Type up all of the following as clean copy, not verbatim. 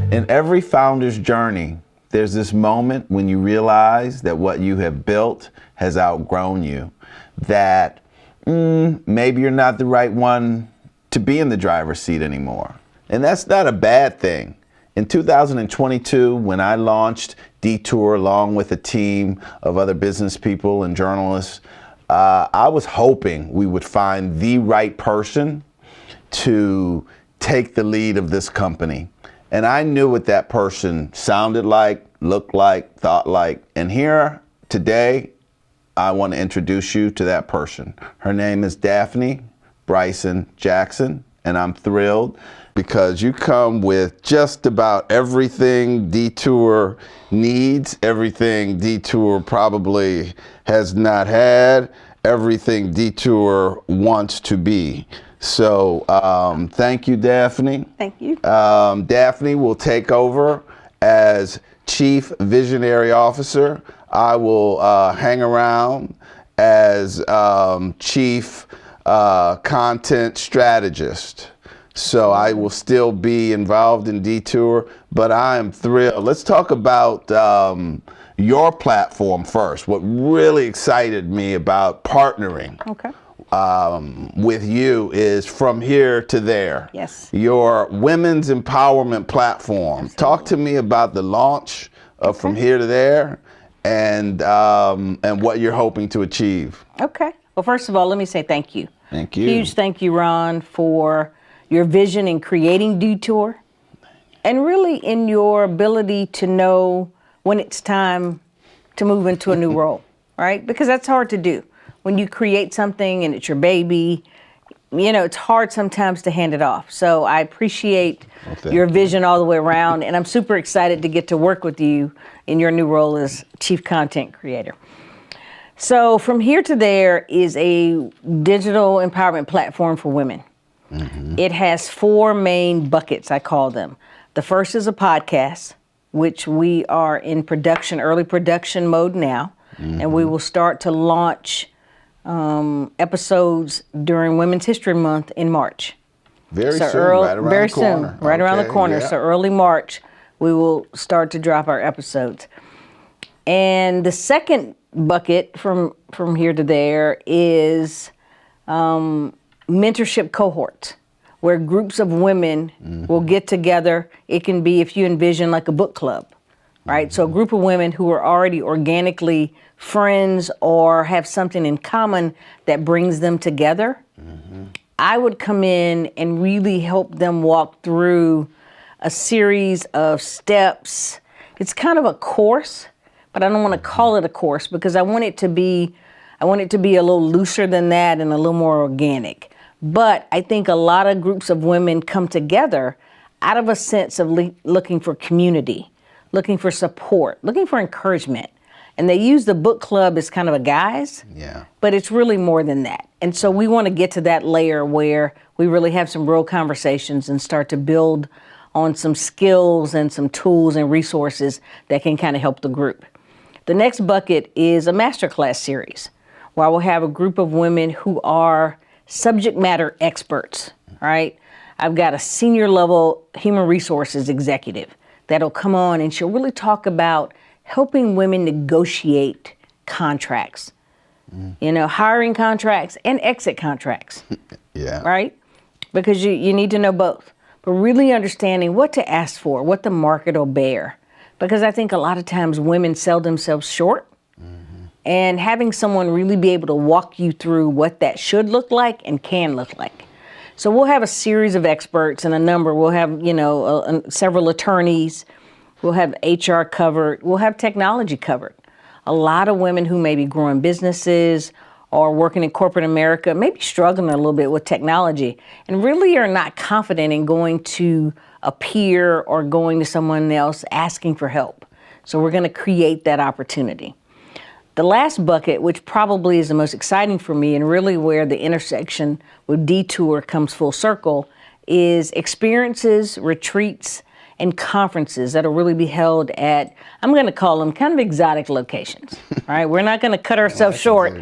In every founder's journey, there's this moment when you realize that what you have built has outgrown you, that maybe you're not the right one to be in the driver's seat anymore. And that's not a bad thing. In 2022, when I launched DETOUR along with a team of other business people and journalists, I was hoping we would find the right person to take the lead of this company. And I knew what that person sounded like, looked like, thought like. And here today, I want to introduce you to that person. Her name is Daphne Bryson Jackson, and I'm thrilled because you come with just about everything DETOUR needs, everything DETOUR probably has not had, everything DETOUR wants to be. So thank you, Daphne. Thank you. Daphne will take over as Chief Visionary Officer. I will hang around as Chief Content Strategist. So I will still be involved in DETOUR, but I am thrilled. Let's talk about your platform first. What really excited me about partnering with you is From Here to There. Yes. Your women's empowerment platform. Absolutely. Talk to me about the launch of From Here to There and what you're hoping to achieve. Okay. Well, first of all, let me say thank you. Thank you. Huge thank you, Ron, for your vision in creating DETOUR and really in your ability to know when it's time to move into a new role, right? Because that's hard to do. When you create something and it's your baby, you know, it's hard sometimes to hand it off. So I appreciate your vision all the way around, and I'm super excited to get to work with you in your new role as Chief Content Creator. So From Here to There is a digital empowerment platform for women. It has 4 main buckets, I call them. The first is a podcast, which we are in production, early production mode now, and we will start to launch episodes during Women's History Month in March. Very soon, right around the corner. Right around the corner. Yeah. So early March, we will start to drop our episodes. And the second bucket from Here to There is mentorship cohorts, where groups of women will get together. It can be, if you envision, like a book club, right? So a group of women who are already organically friends or have something in common that brings them together. I would come in and really help them walk through a series of steps. It's kind of a course, but I don't want to call it a course because I want it to be a little looser than that and a little more organic. But I think a lot of groups of women come together out of a sense of looking for community, looking for support, looking for encouragement. And they use the book club as kind of a guise, but it's really more than that. And so we want to get to that layer where we really have some real conversations and start to build on some skills and some tools and resources that can kind of help the group. The next bucket is a masterclass series where we'll have a group of women who are subject matter experts, right? I've got a senior level human resources executive that'll come on and she'll really talk about helping women negotiate contracts, you know, hiring contracts and exit contracts, right? Because you need to know both, but really understanding what to ask for, what the market will bear. Because I think a lot of times women sell themselves short, and having someone really be able to walk you through what that should look like and can look like. So we'll have a series of experts and a number. We'll have, you know, several attorneys. We'll have HR covered. We'll have technology covered. A lot of women who may be growing businesses or working in corporate America, maybe struggling a little bit with technology and really are not confident in going to a peer or going to someone else asking for help. So we're going to create that opportunity. The last bucket, which probably is the most exciting for me and really where the intersection with DETOUR comes full circle, is experiences, retreats, and conferences that'll really be held at, I'm going to call them kind of exotic locations, right? We're not going to cut ourselves short.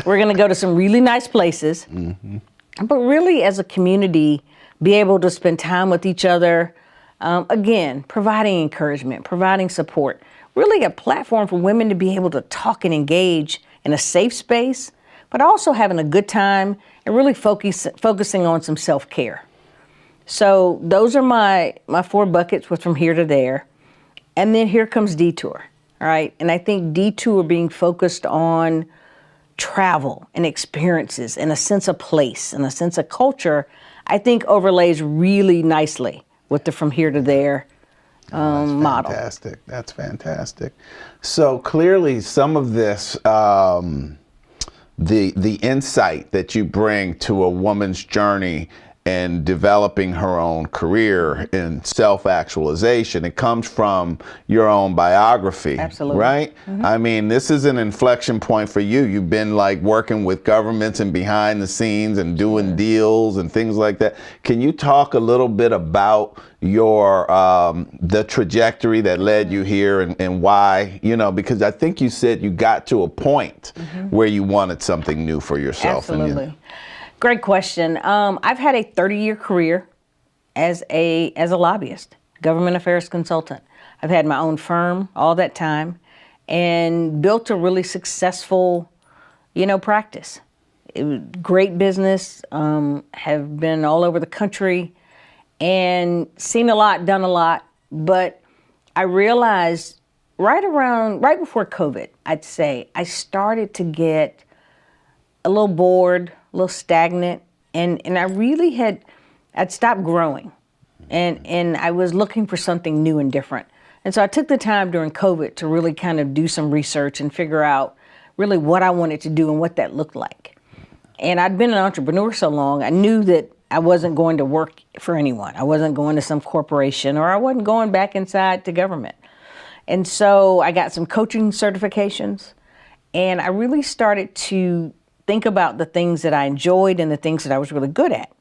We're going to go to some really nice places, but really as a community, be able to spend time with each other, Again, providing encouragement, providing support, really a platform for women to be able to talk and engage in a safe space, but also having a good time and really focusing on some self-care. So those are my 4 buckets with From Here to There. And then here comes DETOUR, all right? And I think DETOUR being focused on travel and experiences and a sense of place and a sense of culture, I think overlays really nicely with the From Here to There model. Fantastic. That's fantastic. So clearly some of this, the insight that you bring to a woman's journey and developing her own career in self-actualization, it comes from your own biography. Absolutely. Right? I mean, this is an inflection point for you. You've been like working with governments and behind the scenes and doing deals and things like that. Can you talk a little bit about your the trajectory that led you here and why, because I think you said you got to a point where you wanted something new for yourself. Absolutely. Great question. I've had a 30-year career as a lobbyist, government affairs consultant. I've had my own firm all that time and built a really successful, practice. It was great business, have been all over the country and seen a lot, done a lot. But I realized right before COVID, I'd say, I started to get a little bored, a little stagnant, and I really I'd stopped growing, and I was looking for something new and different. And so I took the time during COVID to really kind of do some research and figure out really what I wanted to do and what that looked like. And I'd been an entrepreneur so long, I knew that I wasn't going to work for anyone. I wasn't going to some corporation, or I wasn't going back inside to government. And so I got some coaching certifications, and I really started to think about the things that I enjoyed and the things that I was really good at.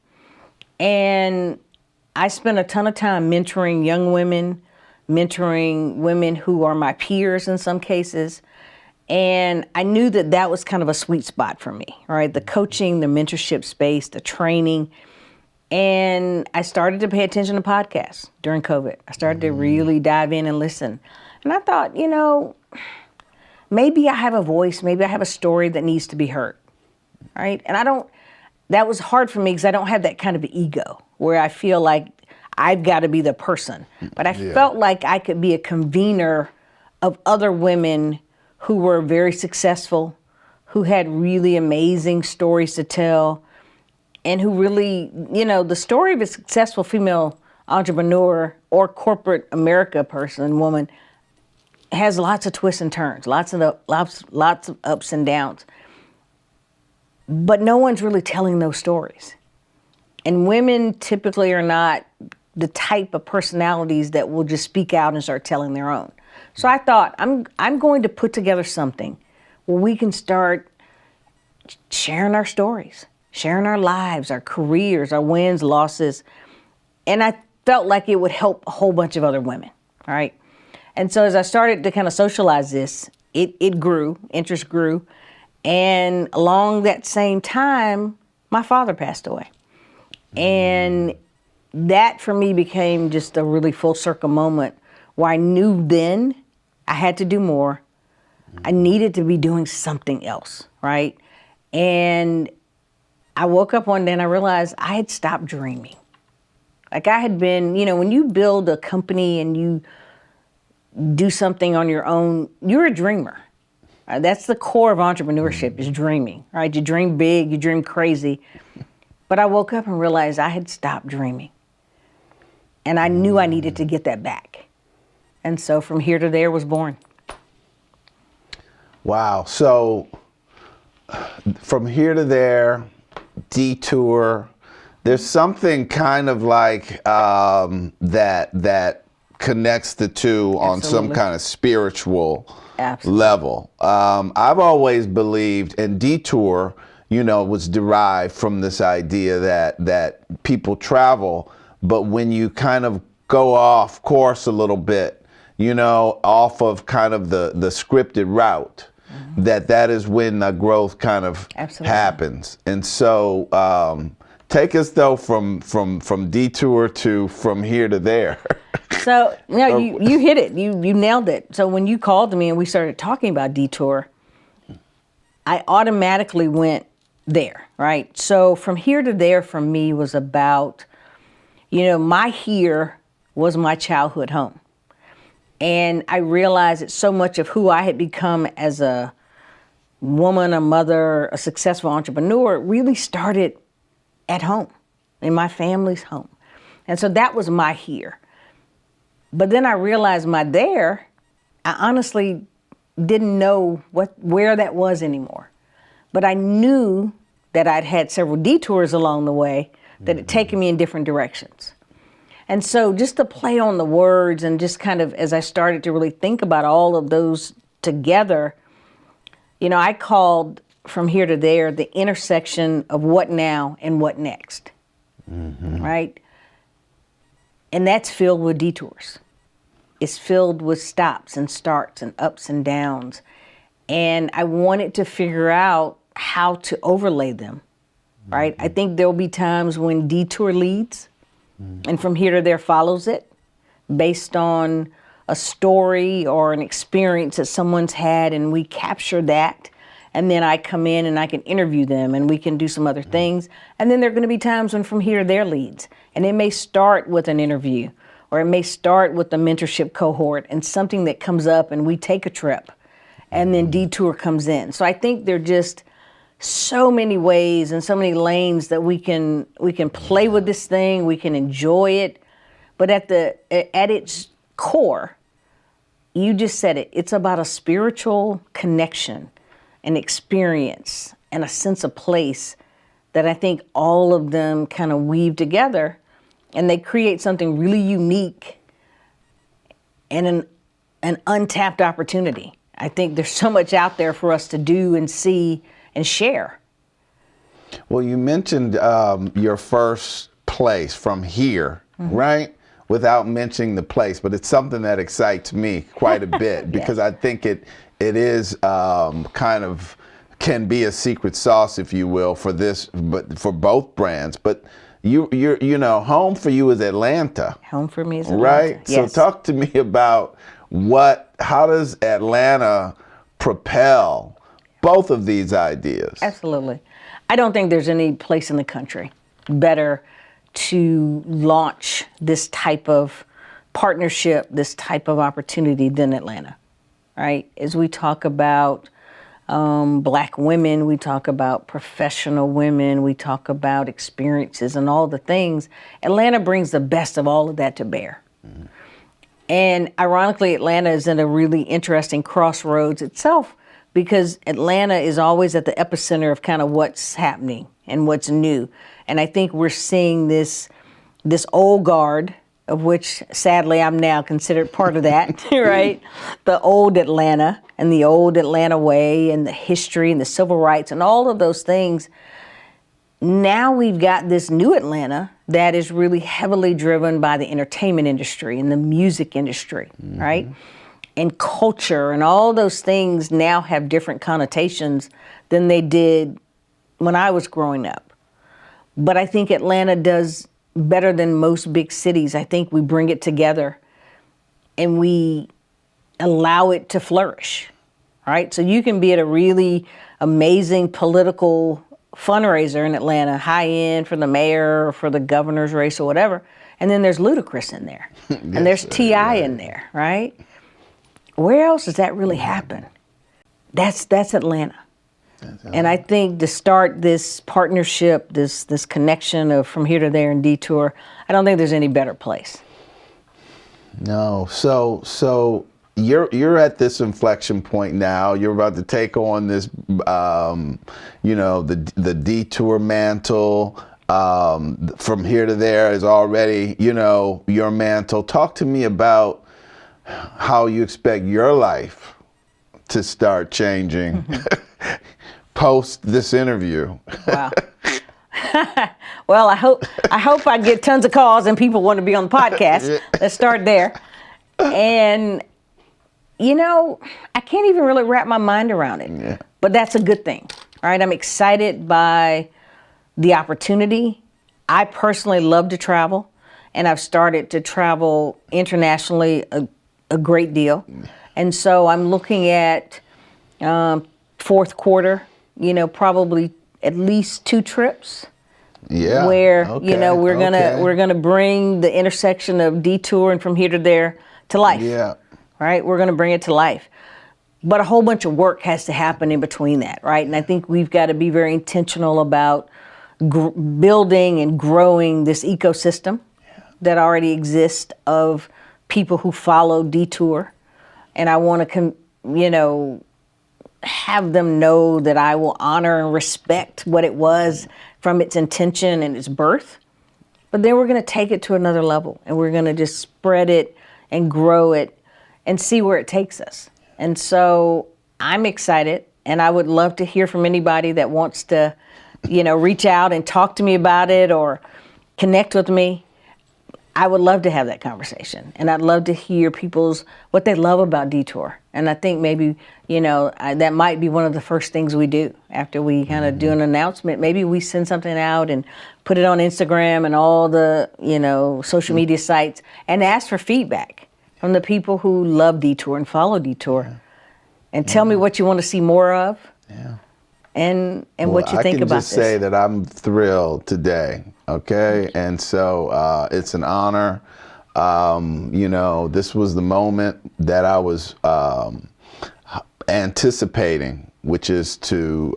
And I spent a ton of time mentoring young women, mentoring women who are my peers in some cases. And I knew that that was kind of a sweet spot for me, right? The coaching, the mentorship space, the training. And I started to pay attention to podcasts during COVID. I started to really dive in and listen. And I thought, maybe I have a voice, maybe I have a story that needs to be heard. Right? And that was hard for me because I don't have that kind of ego where I feel like I've got to be the person. But I felt like I could be a convener of other women who were very successful, who had really amazing stories to tell, and who really, the story of a successful female entrepreneur or corporate America person, woman, has lots of twists and turns, lots of ups and downs. But no one's really telling those stories. And women typically are not the type of personalities that will just speak out and start telling their own. So I thought, I'm going to put together something where we can start sharing our stories, sharing our lives, our careers, our wins, losses. And I felt like it would help a whole bunch of other women, all right? And so as I started to kind of socialize this, it grew, interest grew. And along that same time, my father passed away. And that for me became just a really full circle moment where I knew then I had to do more. I needed to be doing something else, right? And I woke up one day and I realized I had stopped dreaming. Like I had been, when you build a company and you do something on your own, you're a dreamer. That's the core of entrepreneurship, is dreaming, right? You dream big, you dream crazy. But I woke up and realized I had stopped dreaming. And I knew I needed to get that back. And so From Here to There was born. Wow. So From Here to There, DETOUR, there's something kind of like that connects the two on some kind of spiritual level. I've always believed, and DETOUR, was derived from this idea that people travel, but when you kind of go off course a little bit, off of kind of the scripted route, that is when the growth kind of happens. And so take us though from DETOUR to From Here to There. So, no, you hit it. You nailed it. So when you called me and we started talking about DETOUR, I automatically went there, right? So from here to there for me was about, my here was my childhood home. And I realized that so much of who I had become as a woman, a mother, a successful entrepreneur really started at home, in my family's home. And so that was my here. But then I realized my there, I honestly didn't know where that was anymore. But I knew that I'd had several detours along the way that had taken me in different directions. And so just to play on the words and just kind of as I started to really think about all of those together, I called from here to there the intersection of what now and what next, right? And that's filled with detours. It's filled with stops and starts and ups and downs. And I wanted to figure out how to overlay them, right? I think there'll be times when detour leads and from here to there follows it based on a story or an experience that someone's had, and we capture that. And then I come in and I can interview them and we can do some other things. And then there are going to be times when from here to there leads. And it may start with an interview, or it may start with the mentorship cohort and something that comes up and we take a trip and then detour comes in. So I think there are just so many ways and so many lanes that we can play with this thing, we can enjoy it. But at its core, you just said it, it's about a spiritual connection, an experience, and a sense of place that I think all of them kind of weave together, and they create something really unique and an untapped opportunity. I think there's so much out there for us to do and see and share. Well, you mentioned your first place from here, right? Without mentioning the place, but it's something that excites me quite a bit because I think it is kind of can be a secret sauce, if you will, for this, but for both brands. But you're home for you is Atlanta. Home for me is Atlanta. Right? Yes. So talk to me about how does Atlanta propel both of these ideas? Absolutely. I don't think there's any place in the country better to launch this type of partnership, this type of opportunity than Atlanta, right? As we talk about Black women, we talk about professional women, we talk about experiences and all the things. Atlanta brings the best of all of that to bear. And ironically, Atlanta is in a really interesting crossroads itself because Atlanta is always at the epicenter of kind of what's happening and what's new. And I think we're seeing this old guard, of which sadly I'm now considered part of that, right? The old Atlanta and the old Atlanta way and the history and the civil rights and all of those things. Now we've got this new Atlanta that is really heavily driven by the entertainment industry and the music industry, right? And culture and all those things now have different connotations than they did when I was growing up. But I think Atlanta does better than most big cities. I think we bring it together and we allow it to flourish, right? So you can be at a really amazing political fundraiser in Atlanta, high end for the mayor or for the governor's race or whatever, and then there's Ludacris in there, and there's T.I. in there, right? Where else does that really happen? That's Atlanta. And I think to start this partnership, this connection of from here to there and DETOUR, I don't think there's any better place. No. So you're at this inflection point now. You're about to take on this, the DETOUR mantle. From here to there is already, your mantle. Talk to me about how you expect your life to start changing post this interview. Wow. Well, I hope I get tons of calls and people want to be on the podcast. Let's start there. And, I can't even really wrap my mind around it. Yeah. But that's a good thing, right? I'm excited by the opportunity. I personally love to travel. and I've started to travel internationally a great deal. And so I'm looking at fourth quarter, probably at least 2 trips. Yeah. Where Okay. we're gonna bring the intersection of DETOUR and From Here to There to life. Yeah. Right? We're gonna bring it to life. But a whole bunch of work has to happen in between that, right? And I think we've got to be very intentional about building and growing this ecosystem that already exists of people who follow DETOUR. And I want to, have them know that I will honor and respect what it was from its intention and its birth. But then we're going to take it to another level, and we're going to just spread it and grow it and see where it takes us. And so I'm excited, and I would love to hear from anybody that wants to, reach out and talk to me about it or connect with me. I would love to have that conversation, and I'd love to hear what they love about DETOUR. And I think maybe, that might be one of the first things we do after we kind of do an announcement. Maybe we send something out and put it on Instagram and all the, social media sites and ask for feedback from the people who love DETOUR and follow DETOUR. And tell me what you want to see more of. Yeah. And what you think about this. I can just say that I'm thrilled today, okay? And so it's an honor. This was the moment that I was anticipating, which is to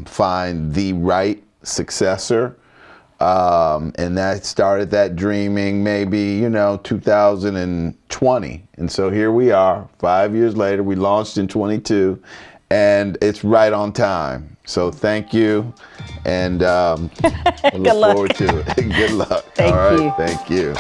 find the right successor. And that started that dreaming maybe, 2020. And so here we are, 5 years later. We launched in 22, and it's right on time. So thank you, and I look forward to it. Good luck. Thank All right, you. thank you.